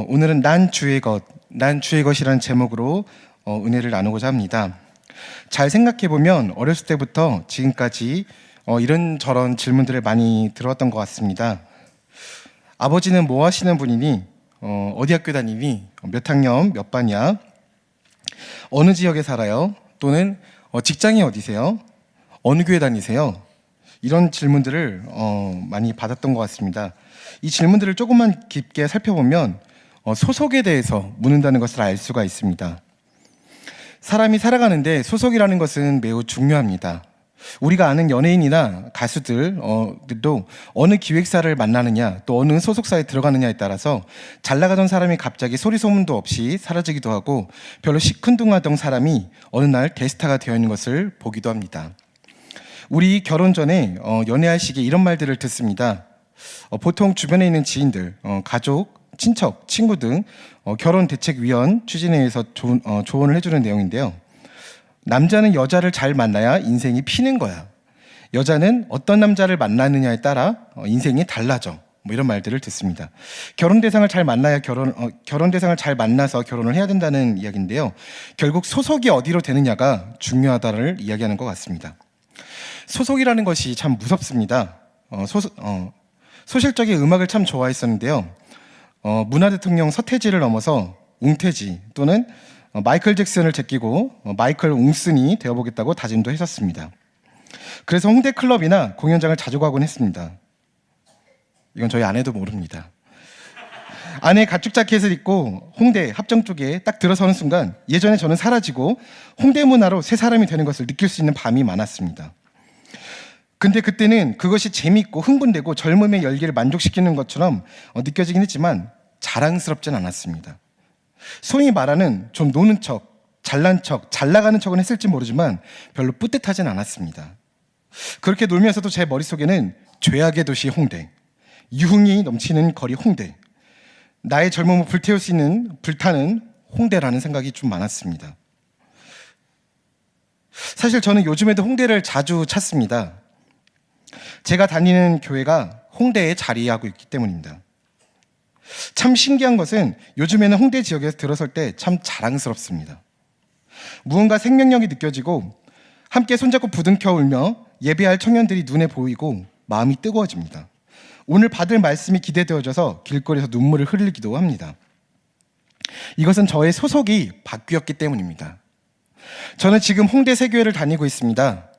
오늘은 난 주의 것이라는 제목으로 은혜를 나누고자 합니다. 잘 생각해보면 어렸을 때부터 지금까지 이런저런 질문들을 많이 들어왔던 것 같습니다. 아버지는 뭐 하시는 분이니? 어디 학교 다니니? 몇 학년, 몇 반이야? 어느 지역에 살아요? 또는 직장이 어디세요? 어느 교회 다니세요? 이런 질문들을 많이 받았던 것 같습니다. 이 질문들을 조금만 깊게 살펴보면 소속에 대해서 묻는다는 것을 알 수가 있습니다. 사람이 살아가는데 소속이라는 것은 매우 중요합니다. 우리가 아는 연예인이나 가수들도 어느 기획사를 만나느냐 또 어느 소속사에 들어가느냐에 따라서 잘 나가던 사람이 갑자기 소리 소문도 없이 사라지기도 하고 별로 시큰둥하던 사람이 어느 날 대스타가 되어 있는 것을 보기도 합니다. 우리 결혼 전에 연애할 시기에 이런 말들을 듣습니다. 보통 주변에 있는 지인들, 가족, 친척, 친구 등 결혼대책위원 추진회에서 조언을 해주는 내용인데요. 남자는 여자를 잘 만나야 인생이 피는 거야. 여자는 어떤 남자를 만나느냐에 따라 인생이 달라져. 이런 말들을 듣습니다. 결혼 대상을 잘 만나야 결혼 대상을 잘 만나서 결혼을 해야 된다는 이야기인데요. 결국 소속이 어디로 되느냐가 중요하다를 이야기하는 것 같습니다. 소속이라는 것이 참 무섭습니다. 소실적인 음악을 참 좋아했었는데요. 문화 대통령 서태지를 넘어서 웅태지 또는 마이클 잭슨을 제끼고 마이클 웅슨이 되어보겠다고 다짐도 했었습니다. 그래서 홍대 클럽이나 공연장을 자주 가곤 했습니다. 이건 저희 아내도 모릅니다. 아내 가죽 자켓을 입고 홍대 합정 쪽에 딱 들어서는 순간 예전에 저는 사라지고 홍대 문화로 새 사람이 되는 것을 느낄 수 있는 밤이 많았습니다. 근데 그때는 그것이 재밌고 흥분되고 젊음의 열기를 만족시키는 것처럼 느껴지긴 했지만 자랑스럽진 않았습니다. 소위 말하는 좀 노는 척, 잘난 척, 잘 나가는 척은 했을지 모르지만 별로 뿌듯하진 않았습니다. 그렇게 놀면서도 제 머릿속에는 죄악의 도시 홍대, 유흥이 넘치는 거리 홍대, 나의 젊음을 불태울 수 있는 불타는 홍대라는 생각이 좀 많았습니다. 사실 저는 요즘에도 홍대를 자주 찾습니다. 제가 다니는 교회가 홍대에 자리하고 있기 때문입니다. 참 신기한 것은 요즘에는 홍대 지역에서 들어설 때 참 자랑스럽습니다. 무언가 생명력이 느껴지고 함께 손잡고 부둥켜 울며 예배할 청년들이 눈에 보이고 마음이 뜨거워집니다. 오늘 받을 말씀이 기대되어져서 길거리에서 눈물을 흘리기도 합니다. 이것은 저의 소속이 바뀌었기 때문입니다. 저는 지금 홍대 세교회를 다니고 있습니다.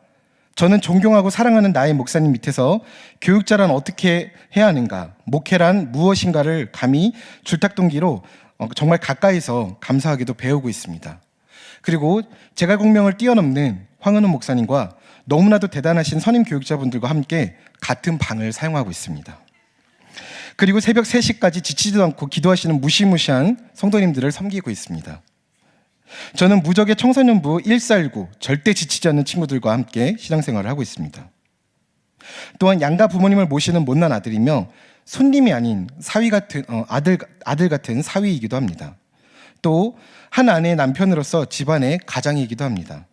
저는 존경하고 사랑하는 나의 목사님 밑에서 교육자란 어떻게 해야 하는가, 목회란 무엇인가를 감히 줄탁동기로 정말 가까이서 감사하게도 배우고 있습니다. 그리고 제갈공명을 뛰어넘는 황은호 목사님과 너무나도 대단하신 선임 교육자분들과 함께 같은 방을 사용하고 있습니다. 그리고 새벽 3시까지 지치지도 않고 기도하시는 무시무시한 성도님들을 섬기고 있습니다. 저는 무적의 청소년부 149 절대 지치지 않는 친구들과 함께 신앙생활을 하고 있습니다. 또한 양가 부모님을 모시는 못난 아들이며 손님이 아닌 사위 같은 아들 같은 사위이기도 합니다. 또 한 아내의 남편으로서 집안의 가장이기도 합니다.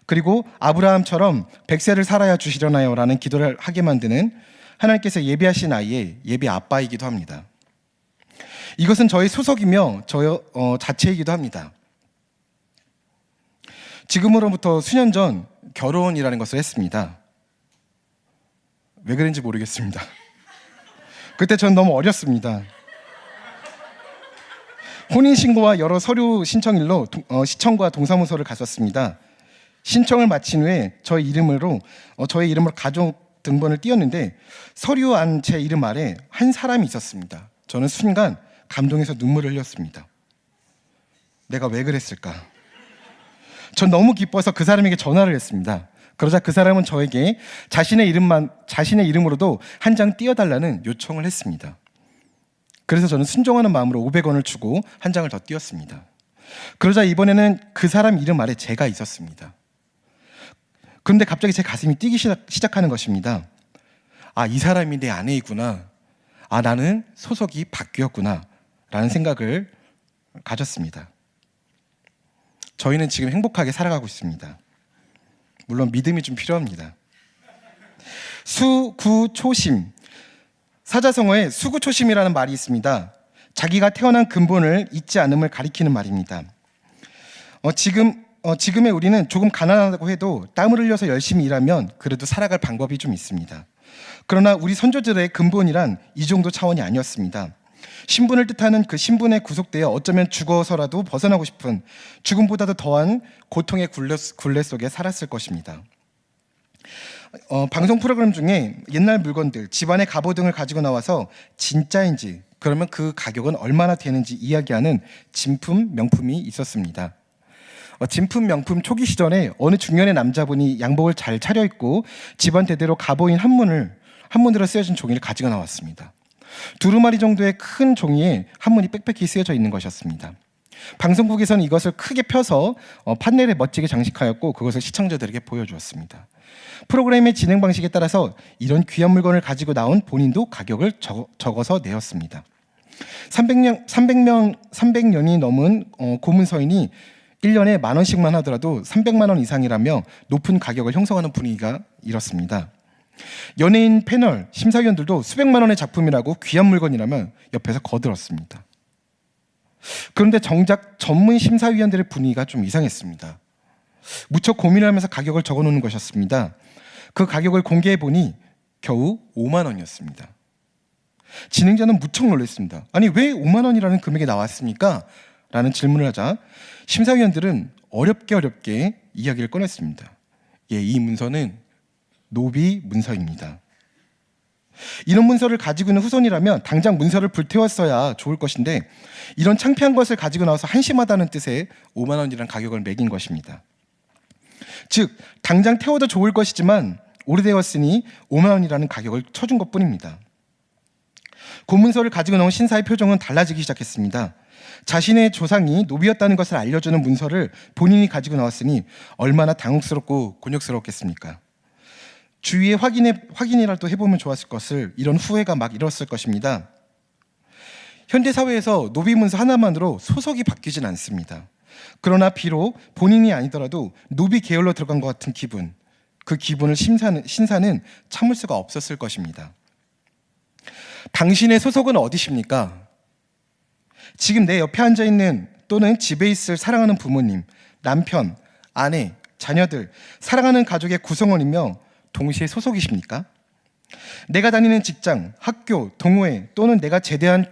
그리고 아브라함처럼 100세를 살아야 주시려나요? 라는 기도를 하게 만드는 하나님께서 예비하신 아이의 예비 아빠이기도 합니다. 이것은 저의 소속이며 저 자체이기도 합니다. 지금으로부터 수년 전 결혼이라는 것을 했습니다. 왜 그런지 모르겠습니다. 그때 전 너무 어렸습니다. 혼인신고와 여러 서류 신청일로 시청과 동사무소를 갔었습니다. 신청을 마친 후에 저의 이름으로 가족 등본을 띄웠는데 서류 안 제 이름 아래 한 사람이 있었습니다. 저는 순간 감동해서 눈물을 흘렸습니다. 내가 왜 그랬을까? 전 너무 기뻐서 그 사람에게 전화를 했습니다. 그러자 그 사람은 저에게 자신의 이름으로도 한 장 띄워달라는 요청을 했습니다. 그래서 저는 순종하는 마음으로 500원을 주고 한 장을 더 띄웠습니다. 그러자 이번에는 그 사람 이름 아래 제가 있었습니다. 그런데 갑자기 제 가슴이 뛰기 시작하는 것입니다. 아, 이 사람이 내 아내이구나. 아, 나는 소속이 바뀌었구나. 라는 생각을 가졌습니다. 저희는 지금 행복하게 살아가고 있습니다. 물론 믿음이 좀 필요합니다. 수구초심. 사자성어에 수구초심이라는 말이 있습니다. 자기가 태어난 근본을 잊지 않음을 가리키는 말입니다. 지금의 우리는 조금 가난하다고 해도 땀을 흘려서 열심히 일하면 그래도 살아갈 방법이 좀 있습니다. 그러나 우리 선조들의 근본이란 이 정도 차원이 아니었습니다. 신분을 뜻하는 그 신분에 구속되어 어쩌면 죽어서라도 벗어나고 싶은 죽음보다도 더한 고통의 굴레 속에 살았을 것입니다. 방송 프로그램 중에 옛날 물건들, 집안의 갑오 등을 가지고 나와서 진짜인지 그러면 그 가격은 얼마나 되는지 이야기하는 진품 명품이 있었습니다. 진품 명품 초기 시절에 어느 중년의 남자분이 양복을 잘 차려입고 집안 대대로 갑오인 한문으로 쓰여진 종이를 가지고 나왔습니다. 두루마리 정도의 큰 종이에 한문이 빽빽히 쓰여져 있는 것이었습니다. 방송국에서는 이것을 크게 펴서 판넬에 멋지게 장식하였고 그것을 시청자들에게 보여주었습니다. 프로그램의 진행 방식에 따라서 이런 귀한 물건을 가지고 나온 본인도 가격을 적어서 내었습니다. 300년이 넘은 고문서인이 1년에 10,000원씩만 하더라도 300만 원 이상이라며 높은 가격을 형성하는 분위기가 이렇습니다. 연예인 패널, 심사위원들도 수백만 원의 작품이라고 귀한 물건이라면 옆에서 거들었습니다. 그런데 정작 전문 심사위원들의 분위기가 좀 이상했습니다. 무척 고민을 하면서 가격을 적어놓는 것이었습니다. 그 가격을 공개해 보니 겨우 5만 원이었습니다. 진행자는 무척 놀랐습니다. 아니 왜 5만 원이라는 금액이 나왔습니까? 라는 질문을 하자 심사위원들은 어렵게 이야기를 꺼냈습니다. 이 문서는 노비 문서입니다. 이런 문서를 가지고 있는 후손이라면 당장 문서를 불태웠어야 좋을 것인데 이런 창피한 것을 가지고 나와서 한심하다는 뜻의 5만 원이라는 가격을 매긴 것입니다. 즉 당장 태워도 좋을 것이지만 오래되었으니 5만 원이라는 가격을 쳐준 것뿐입니다. 고문서를 가지고 나온 신사의 표정은 달라지기 시작했습니다. 자신의 조상이 노비였다는 것을 알려주는 문서를 본인이 가지고 나왔으니 얼마나 당혹스럽고 곤욕스러웠겠습니까? 주위에 확인이라도 해보면 좋았을 것을 이런 후회가 막 일었을 것입니다. 현대 사회에서 노비 문서 하나만으로 소속이 바뀌진 않습니다. 그러나 비록 본인이 아니더라도 노비 계열로 들어간 것 같은 기분, 그 기분을 신사는 참을 수가 없었을 것입니다. 당신의 소속은 어디십니까? 지금 내 옆에 앉아있는 또는 집에 있을 사랑하는 부모님, 남편, 아내, 자녀들, 사랑하는 가족의 구성원이며 동시에 소속이십니까? 내가 다니는 직장, 학교, 동호회 또는 내가 제대한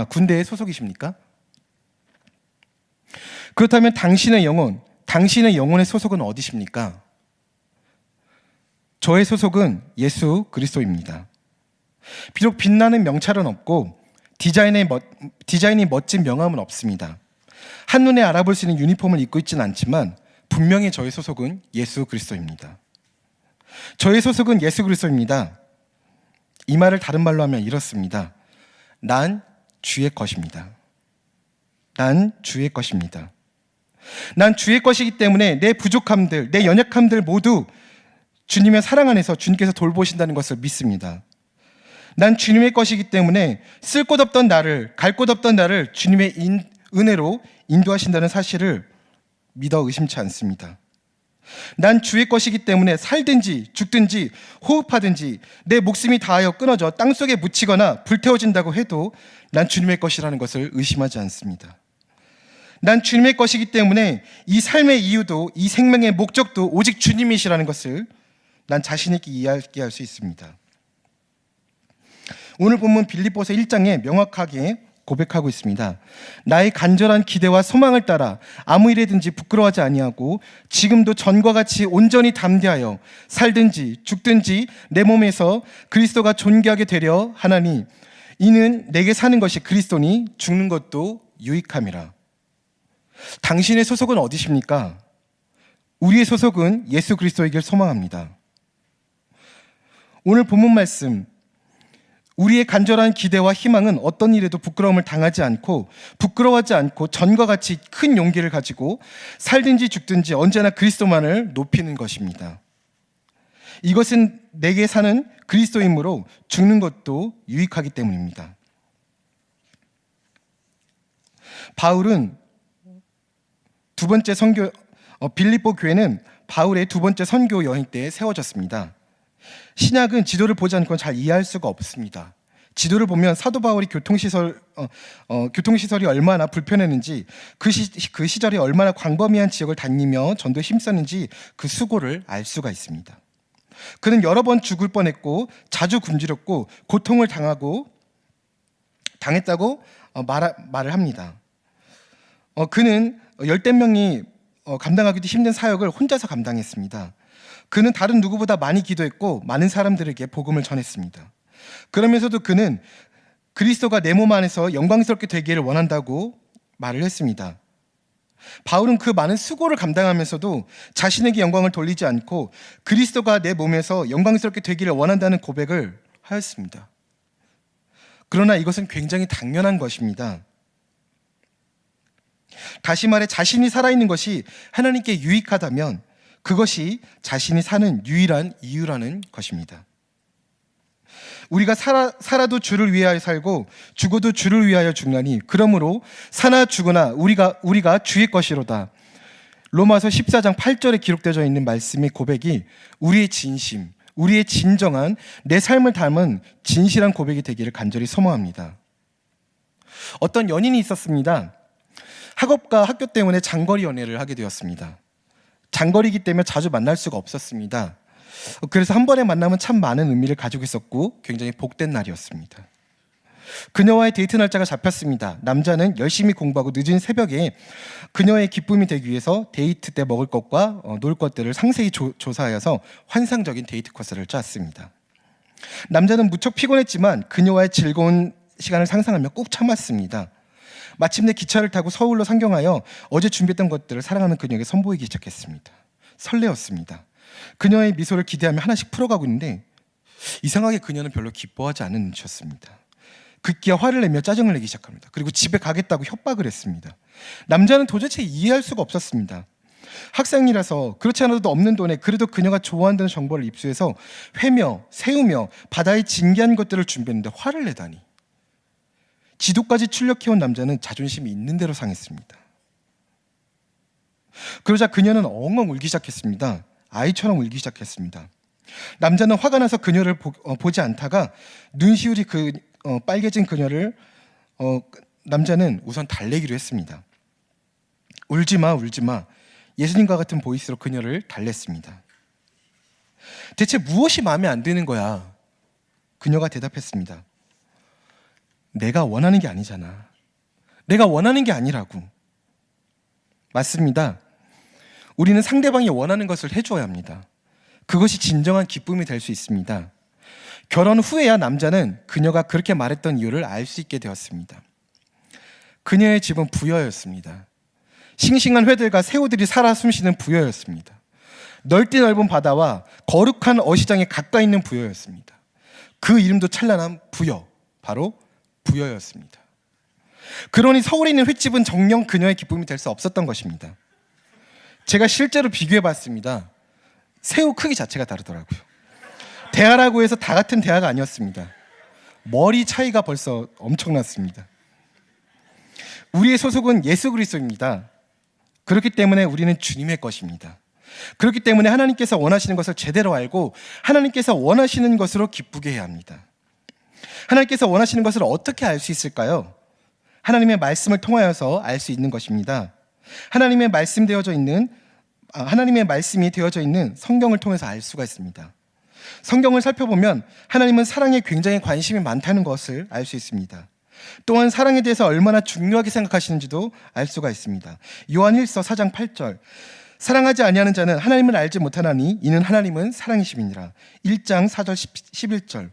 군대의 소속이십니까? 그렇다면 당신의 영혼의 소속은 어디십니까? 저의 소속은 예수 그리스도입니다. 비록 빛나는 명찰은 없고 디자인이 멋진 명함은 없습니다. 한눈에 알아볼 수 있는 유니폼을 입고 있지는 않지만 분명히 저의 소속은 예수 그리스도입니다. 저의 소속은 예수 그리스도입니다. 이 말을 다른 말로 하면 이렇습니다. 난 주의 것입니다. 난 주의 것입니다. 난 주의 것이기 때문에 내 부족함들, 내 연약함들 모두 주님의 사랑 안에서 주님께서 돌보신다는 것을 믿습니다. 난 주님의 것이기 때문에 쓸 곳 없던 나를, 갈 곳 없던 나를 주님의 은혜로 인도하신다는 사실을 믿어 의심치 않습니다. 난 주의 것이기 때문에 살든지 죽든지 호흡하든지 내 목숨이 다하여 끊어져 땅속에 묻히거나 불태워진다고 해도 난 주님의 것이라는 것을 의심하지 않습니다. 난 주님의 것이기 때문에 이 삶의 이유도 이 생명의 목적도 오직 주님이시라는 것을 난 자신 있게 이야기할 수 있습니다. 오늘 본문 빌립보서 1장에 명확하게 고백하고 있습니다. 나의 간절한 기대와 소망을 따라 아무 일에든지 부끄러워하지 아니하고 지금도 전과 같이 온전히 담대하여 살든지 죽든지 내 몸에서 그리스도가 존귀하게 되려 하나니 이는 내게 사는 것이 그리스도니 죽는 것도 유익함이라. 당신의 소속은 어디십니까? 우리의 소속은 예수 그리스도이길 소망합니다. 오늘 본문 말씀, 우리의 간절한 기대와 희망은 어떤 일에도 부끄러움을 당하지 않고 부끄러워하지 않고 전과 같이 큰 용기를 가지고 살든지 죽든지 언제나 그리스도만을 높이는 것입니다. 이것은 내게 사는 그리스도이므로 죽는 것도 유익하기 때문입니다. 바울은 빌립보 교회는 바울의 두 번째 선교 여행 때 세워졌습니다. 신약은 지도를 보지 않고는 잘 이해할 수가 없습니다. 지도를 보면 사도 바울이 교통시설이 얼마나 불편했는지 그 시절에 얼마나 광범위한 지역을 다니며 전도에 힘썼는지 그 수고를 알 수가 있습니다. 그는 여러 번 죽을 뻔했고 자주 굶주렸고 고통을 당했다고 말을 합니다. 그는 열댓 명이 감당하기도 힘든 사역을 혼자서 감당했습니다. 그는 다른 누구보다 많이 기도했고 많은 사람들에게 복음을 전했습니다. 그러면서도 그는 그리스도가 내 몸 안에서 영광스럽게 되기를 원한다고 말을 했습니다. 바울은 그 많은 수고를 감당하면서도 자신에게 영광을 돌리지 않고 그리스도가 내 몸에서 영광스럽게 되기를 원한다는 고백을 하였습니다. 그러나 이것은 굉장히 당연한 것입니다. 다시 말해 자신이 살아있는 것이 하나님께 유익하다면 그것이 자신이 사는 유일한 이유라는 것입니다. 우리가 살아도 주를 위하여 살고 죽어도 주를 위하여 죽나니 그러므로 사나 죽으나 우리가 주의 것이로다. 로마서 14장 8절에 기록되어 있는 말씀의 고백이 우리의 진심, 우리의 진정한 내 삶을 담은 진실한 고백이 되기를 간절히 소망합니다. 어떤 연인이 있었습니다. 학업과 학교 때문에 장거리 연애를 하게 되었습니다. 장거리이기 때문에 자주 만날 수가 없었습니다. 그래서 한 번의 만남은 참 많은 의미를 가지고 있었고 굉장히 복된 날이었습니다. 그녀와의 데이트 날짜가 잡혔습니다. 남자는 열심히 공부하고 늦은 새벽에 그녀의 기쁨이 되기 위해서 데이트 때 먹을 것과 놀 것들을 상세히 조사하여서 환상적인 데이트 코스를 짰습니다. 남자는 무척 피곤했지만 그녀와의 즐거운 시간을 상상하며 꾹 참았습니다. 마침내 기차를 타고 서울로 상경하여 어제 준비했던 것들을 사랑하는 그녀에게 선보이기 시작했습니다. 설레었습니다. 그녀의 미소를 기대하며 하나씩 풀어가고 있는데 이상하게 그녀는 별로 기뻐하지 않는 눈치였습니다. 급기야 화를 내며 짜증을 내기 시작합니다. 그리고 집에 가겠다고 협박을 했습니다. 남자는 도대체 이해할 수가 없었습니다. 학생이라서 그렇지 않아도 없는 돈에 그래도 그녀가 좋아한다는 정보를 입수해서 회며 새우며 바다의 진귀한 것들을 준비했는데 화를 내다니. 지도까지 출력해온 남자는 자존심이 있는 대로 상했습니다. 그러자 그녀는 엉엉 울기 시작했습니다. 아이처럼 울기 시작했습니다. 남자는 화가 나서 그녀를 보지 않다가 눈시울이 빨개진 그녀를 남자는 우선 달래기로 했습니다. 울지마 울지마. 예수님과 같은 보이스로 그녀를 달랬습니다. 대체 무엇이 마음에 안 드는 거야? 그녀가 대답했습니다. 내가 원하는 게 아니잖아. 내가 원하는 게 아니라고. 맞습니다. 우리는 상대방이 원하는 것을 해줘야 합니다. 그것이 진정한 기쁨이 될 수 있습니다. 결혼 후에야 남자는 그녀가 그렇게 말했던 이유를 알 수 있게 되었습니다. 그녀의 집은 부여였습니다. 싱싱한 회들과 새우들이 살아 숨쉬는 부여였습니다. 넓디 넓은 바다와 거룩한 어시장에 가까이 있는 부여였습니다. 그 이름도 찬란한 부여, 바로 부여였습니다. 그러니 서울에 있는 횟집은 정녕 그녀의 기쁨이 될 수 없었던 것입니다. 제가 실제로 비교해봤습니다. 새우 크기 자체가 다르더라고요. 대하라고 해서 다 같은 대하가 아니었습니다. 머리 차이가 벌써 엄청났습니다. 우리의 소속은 예수 그리스도입니다. 그렇기 때문에 우리는 주님의 것입니다. 그렇기 때문에 하나님께서 원하시는 것을 제대로 알고 하나님께서 원하시는 것으로 기쁘게 해야 합니다. 하나님께서 원하시는 것을 어떻게 알 수 있을까요? 하나님의 말씀을 통하여서 알 수 있는 것입니다. 하나님의 말씀이 되어져 있는 성경을 통해서 알 수가 있습니다. 성경을 살펴보면 하나님은 사랑에 굉장히 관심이 많다는 것을 알 수 있습니다. 또한 사랑에 대해서 얼마나 중요하게 생각하시는지도 알 수가 있습니다. 요한 1서 4장 8절. 사랑하지 아니하는 자는 하나님을 알지 못하나니 이는 하나님은 사랑이심이니라. 1장 4절 11절.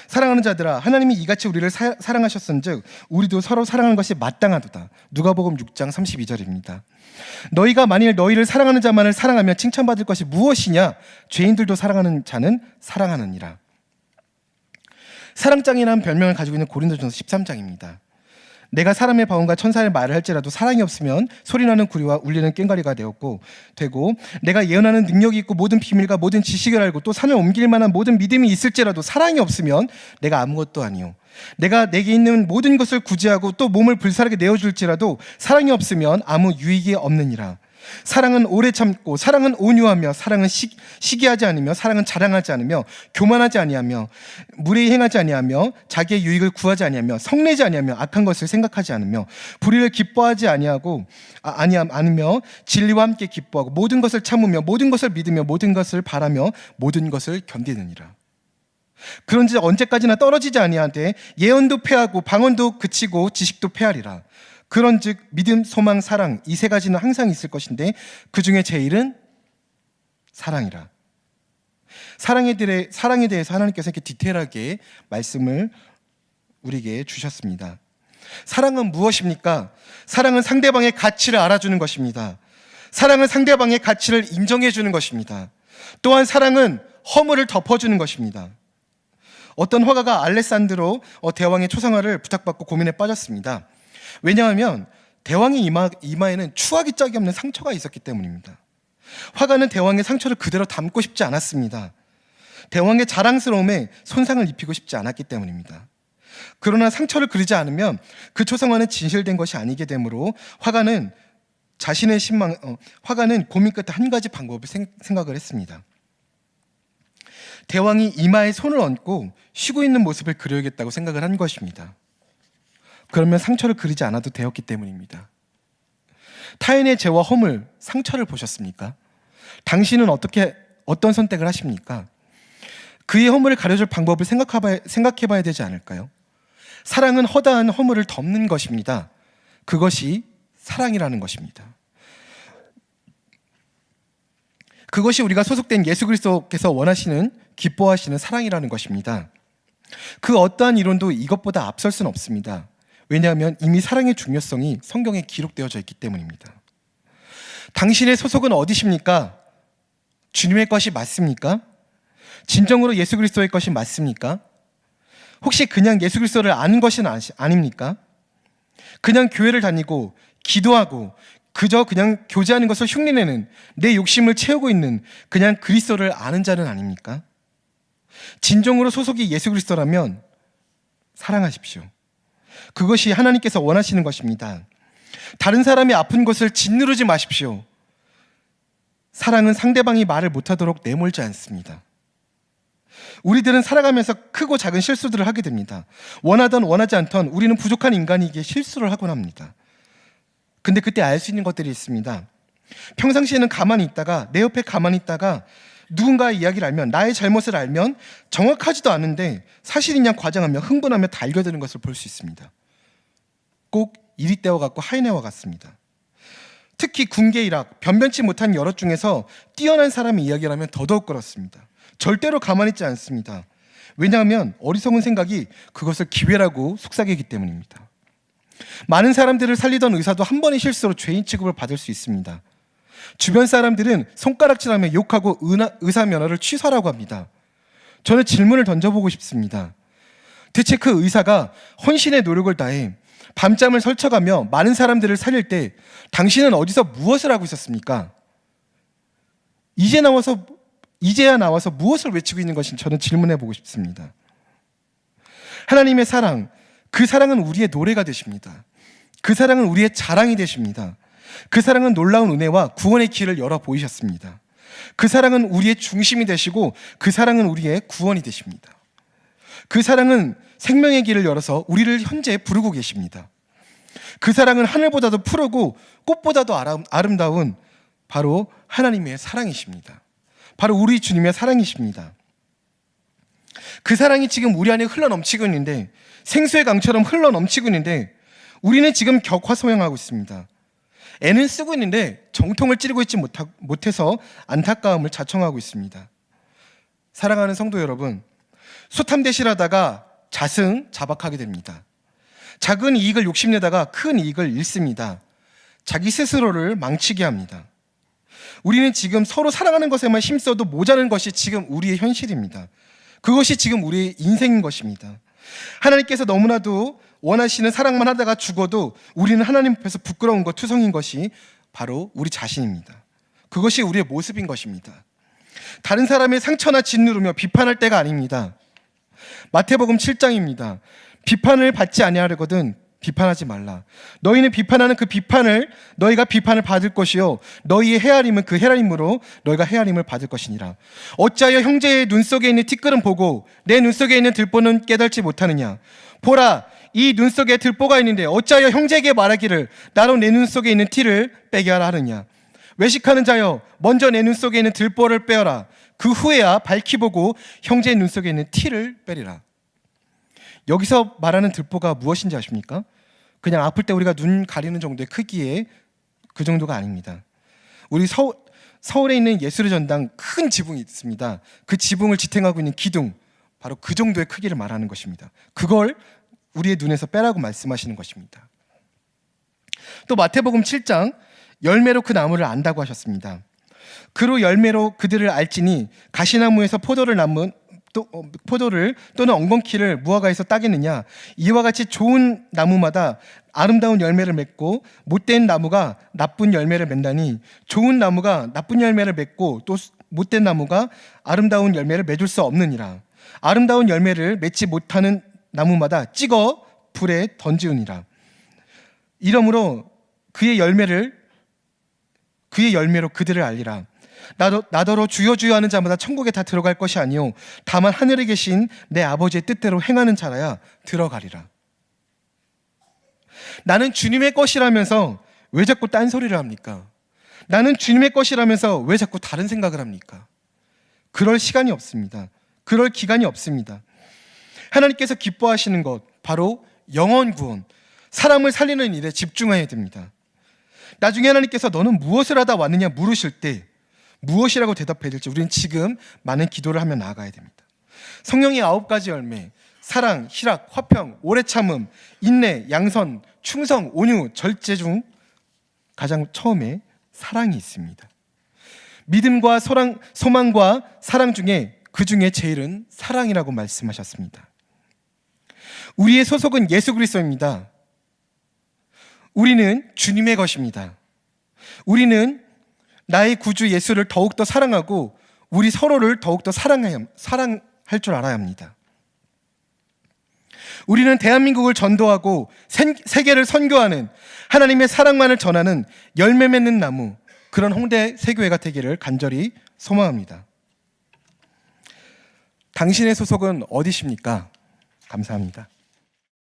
사랑하는 자들아 하나님이 이같이 우리를 사랑하셨은즉 우리도 서로 사랑하는 것이 마땅하도다. 누가복음 6장 32절입니다. 너희가 만일 너희를 사랑하는 자만을 사랑하면 칭찬받을 것이 무엇이냐? 죄인들도 사랑하는 자는 사랑하느니라. 사랑장이라는 별명을 가지고 있는 고린도전서 13장입니다. 내가 사람의 방언과 천사의 말을 할지라도 사랑이 없으면 소리나는 구리와 울리는 꽹과리가 되고 내가 예언하는 능력이 있고 모든 비밀과 모든 지식을 알고 또 산을 옮길 만한 모든 믿음이 있을지라도 사랑이 없으면 내가 아무것도 아니요 내가 내게 있는 모든 것을 구제하고 또 몸을 불사르게 내어줄지라도 사랑이 없으면 아무 유익이 없느니라. 사랑은 오래 참고, 사랑은 온유하며, 사랑은 시기하지 않으며, 사랑은 자랑하지 않으며, 교만하지 아니하며, 무례히 행하지 아니하며, 자기의 유익을 구하지 아니하며, 성내지 아니하며, 악한 것을 생각하지 않으며, 불의를 기뻐하지 않으며, 진리와 함께 기뻐하고, 모든 것을 참으며, 모든 것을 믿으며, 모든 것을 바라며, 모든 것을 견디느니라. 그런지 언제까지나 떨어지지 아니하되 예언도 패하고 방언도 그치고 지식도 패하리라. 그런즉 믿음, 소망, 사랑 이 세 가지는 항상 있을 것인데 그 중에 제일은 사랑이라. 사랑에 대해서 하나님께서 이렇게 디테일하게 말씀을 우리에게 주셨습니다. 사랑은 무엇입니까? 사랑은 상대방의 가치를 알아주는 것입니다. 사랑은 상대방의 가치를 인정해 주는 것입니다. 또한 사랑은 허물을 덮어주는 것입니다. 어떤 화가가 알레산드로 대왕의 초상화를 부탁받고 고민에 빠졌습니다. 왜냐하면 대왕의 이마에는 추하기 짝이 없는 상처가 있었기 때문입니다. 화가는 대왕의 상처를 그대로 담고 싶지 않았습니다. 대왕의 자랑스러움에 손상을 입히고 싶지 않았기 때문입니다. 그러나 상처를 그리지 않으면 그 초상화는 진실된 것이 아니게 되므로 화가는 고민 끝에 한 가지 방법을 생각을 했습니다. 대왕이 이마에 손을 얹고 쉬고 있는 모습을 그려야겠다고 생각을 한 것입니다. 그러면 상처를 그리지 않아도 되었기 때문입니다. 타인의 죄와 허물, 상처를 보셨습니까? 당신은 어떤 선택을 하십니까? 그의 허물을 가려줄 방법을 생각해봐야 되지 않을까요? 사랑은 허다한 허물을 덮는 것입니다. 그것이 사랑이라는 것입니다. 그것이 우리가 소속된 예수 그리스도께서 원하시는, 기뻐하시는 사랑이라는 것입니다. 그 어떠한 이론도 이것보다 앞설 수는 없습니다. 왜냐하면 이미 사랑의 중요성이 성경에 기록되어져 있기 때문입니다. 당신의 소속은 어디십니까? 주님의 것이 맞습니까? 진정으로 예수 그리스도의 것이 맞습니까? 혹시 그냥 예수 그리스도를 아는 것은 아닙니까? 그냥 교회를 다니고 기도하고 그냥 교제하는 것을 흉내내는, 내 욕심을 채우고 있는 그냥 그리스도를 아는 자는 아닙니까? 진정으로 소속이 예수 그리스도라면 사랑하십시오. 그것이 하나님께서 원하시는 것입니다. 다른 사람이 아픈 것을 짓누르지 마십시오. 사랑은 상대방이 말을 못하도록 내몰지 않습니다. 우리들은 살아가면서 크고 작은 실수들을 하게 됩니다. 원하든 원하지 않던 우리는 부족한 인간이기에 실수를 하곤 합니다. 근데 그때 알 수 있는 것들이 있습니다. 평상시에는 가만히 있다가, 내 옆에 가만히 있다가 누군가의 이야기를 알면, 나의 잘못을 알면 정확하지도 않은데 사실인 양 과장하며 흥분하며 달겨드는 것을 볼 수 있습니다. 꼭 이리떼와 같고 하이네와 같습니다. 특히 군계일학, 변변치 못한 여럿 중에서 뛰어난 사람의 이야기를 하면 더더욱 그렇습니다. 절대로 가만히 있지 않습니다. 왜냐하면 어리석은 생각이 그것을 기회라고 속삭이기 때문입니다. 많은 사람들을 살리던 의사도 한 번의 실수로 죄인 취급을 받을 수 있습니다. 주변 사람들은 손가락질하며 욕하고 의사 면허를 취소하라고 합니다. 저는 질문을 던져보고 싶습니다. 대체 그 의사가 헌신의 노력을 다해 밤잠을 설쳐가며 많은 사람들을 살릴 때 당신은 어디서 무엇을 하고 있었습니까? 이제야 나와서 무엇을 외치고 있는 것인지 저는 질문해보고 싶습니다. 하나님의 사랑, 그 사랑은 우리의 노래가 되십니다. 그 사랑은 우리의 자랑이 되십니다. 그 사랑은 놀라운 은혜와 구원의 길을 열어 보이셨습니다. 그 사랑은 우리의 중심이 되시고 그 사랑은 우리의 구원이 되십니다. 그 사랑은 생명의 길을 열어서 우리를 현재 부르고 계십니다. 그 사랑은 하늘보다도 푸르고 꽃보다도 아름다운 바로 하나님의 사랑이십니다. 바로 우리 주님의 사랑이십니다. 그 사랑이 지금 우리 안에 흘러넘치고 있는데, 생수의 강처럼 흘러넘치고 있는데 우리는 지금 격화소양하고 있습니다. 애는 쓰고 있는데 정통을 찌르고 있지 못해서 안타까움을 자청하고 있습니다. 사랑하는 성도 여러분, 소탐대실하다가 자승자박하게 됩니다. 작은 이익을 욕심내다가 큰 이익을 잃습니다. 자기 스스로를 망치게 합니다. 우리는 지금 서로 사랑하는 것에만 힘써도 모자란 것이 지금 우리의 현실입니다. 그것이 지금 우리의 인생인 것입니다. 하나님께서 너무나도 원하시는 사랑만 하다가 죽어도 우리는 하나님 앞에서 부끄러운 것, 투성인 것이 바로 우리 자신입니다. 그것이 우리의 모습인 것입니다. 다른 사람의 상처나 짓누르며 비판할 때가 아닙니다. 마태복음 7장입니다. 비판을 받지 아니하려거든 비판하지 말라. 너희는 비판하는 그 비판을 너희가 비판을 받을 것이요 너희의 헤아림은 그 헤아림으로 너희가 헤아림을 받을 것이니라. 어찌하여 형제의 눈 속에 있는 티끌은 보고 내 눈 속에 있는 들보는 깨닫지 못하느냐. 보라, 이 눈 속에 들보가 있는데 어찌하여 형제에게 말하기를 나로 내 눈 속에 있는 티를 빼게 하라 하느냐. 외식하는 자여, 먼저 내 눈 속에 있는 들보를 빼어라. 그 후에야 밝히 보고 형제의 눈 속에 있는 티를 빼리라. 여기서 말하는 들보가 무엇인지 아십니까? 그냥 아플 때 우리가 눈 가리는 정도의 크기의 그 정도가 아닙니다. 우리 서울에 있는 예술의 전당 큰 지붕이 있습니다. 그 지붕을 지탱하고 있는 기둥, 바로 그 정도의 크기를 말하는 것입니다. 그걸 우리의 눈에서 빼라고 말씀하시는 것입니다. 또 마태복음 7장, 열매로 그 나무를 안다고 하셨습니다. 그로 열매로 그들을 알지니 가시나무에서 포도를 또는 엉겅퀴를 무화과에서 따겠느냐. 이와 같이 좋은 나무마다 아름다운 열매를 맺고 못된 나무가 나쁜 열매를 맺나니 좋은 나무가 나쁜 열매를 맺고 또 못된 나무가 아름다운 열매를 맺을 수 없느니라. 아름다운 열매를 맺지 못하는 나무마다 찍어 불에 던지우니라. 이러므로 그의 열매로 그들을 알리라. 나더러 주여 주여 하는 자마다 천국에 다 들어갈 것이 아니요 다만 하늘에 계신 내 아버지의 뜻대로 행하는 자라야 들어가리라. 나는 주님의 것이라면서 왜 자꾸 딴소리를 합니까? 나는 주님의 것이라면서 왜 자꾸 다른 생각을 합니까? 그럴 시간이 없습니다. 그럴 기간이 없습니다. 하나님께서 기뻐하시는 것, 바로 영혼 구원, 사람을 살리는 일에 집중해야 됩니다. 나중에 하나님께서 너는 무엇을 하다 왔느냐 물으실 때 무엇이라고 대답해야 될지 우리는 지금 많은 기도를 하며 나아가야 됩니다. 성령의 9가지 열매, 사랑, 희락, 화평, 오래 참음, 인내, 양선, 충성, 온유, 절제 중 가장 처음에 사랑이 있습니다. 믿음과 소망과 사랑 중에 그 중에 제일은 사랑이라고 말씀하셨습니다. 우리의 소속은 예수 그리스도입니다. 우리는 주님의 것입니다. 우리는 나의 구주 예수를 더욱더 사랑하고 우리 서로를 더욱더 사랑할 줄 알아야 합니다. 우리는 대한민국을 전도하고 세계를 선교하는 하나님의 사랑만을 전하는 열매 맺는 나무, 그런 홍대 세교회가 되기를 간절히 소망합니다. 당신의 소속은 어디십니까? 감사합니다.